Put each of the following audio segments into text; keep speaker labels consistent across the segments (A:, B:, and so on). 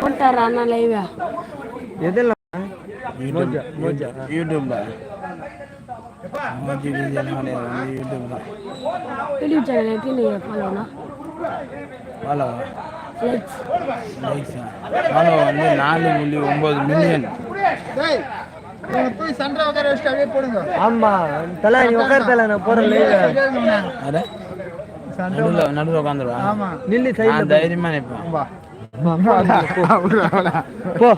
A: போட்டாரா அண்ணா லைவா
B: எதெல்லாம்
C: யூடியூப்ல மோஜி டிஜிட்டல் வந்து யூடியூப்ல
A: யூடியூப் சேனல் எப்படி நீங்க ஃபாலோனா
C: ஃபாலோ
A: லைக்ஸ்
C: ஃபாலோ வந்து 4.9 மில்லியன்.
B: போய் சண்டை உட்கார வச்சுட்டு அப்படியே போடுங்க. ஆமா தலை நீ உட்கார தலை நான் போறேன் லைவ்.
C: அரே நடுவில் உட்காந்துருவா.
B: ஆமா நில்லு சைடுல
C: தைரியமா நிற்பேன்.
B: வா போ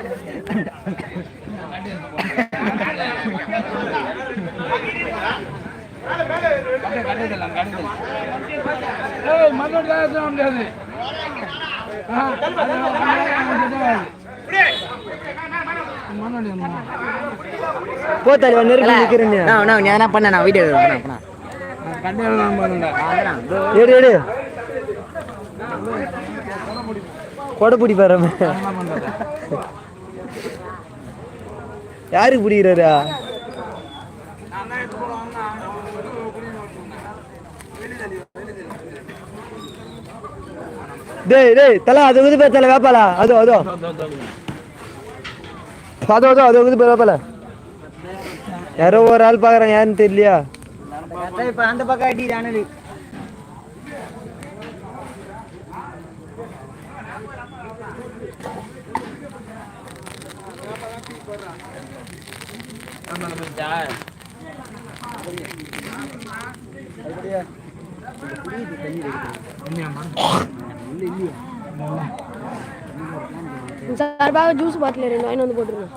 B: போத்தாலி நெருங்கி நிக்கிறேன்.
D: நீ எதனா பண்ண நான் வீடியோ
B: எடு எடு கொடை பிடி பாரு. யாருக்கு பிடிக்கிறாரா? டேய் டேய் தல அது வந்து பேசல வேப்பாலா அதோ அதோ அதோ அதோ அது வந்து வேப்பாலா யாரோ ஒரு ஆள் பாக்குறாங்க யாருன்னு தெரியலையா?
D: இப்ப அந்த பக்கம் அடி தானே
A: சார்பாக ஜூஸ் பாட்டில் 2 வாங்கி வந்து போட்டுருங்க.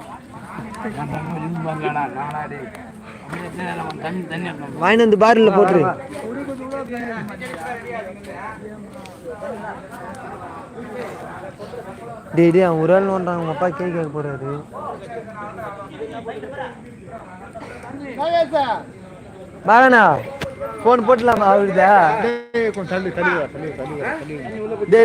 B: வாங்கி வந்து பாரில் போட்டுரு. டேய் டேய் அவன் ஒரு ஆள் நோண்டாங்க. உங்க அப்பா கேட்க போறாரு. பாலனா போன் போட்டுலாமா அவருதா?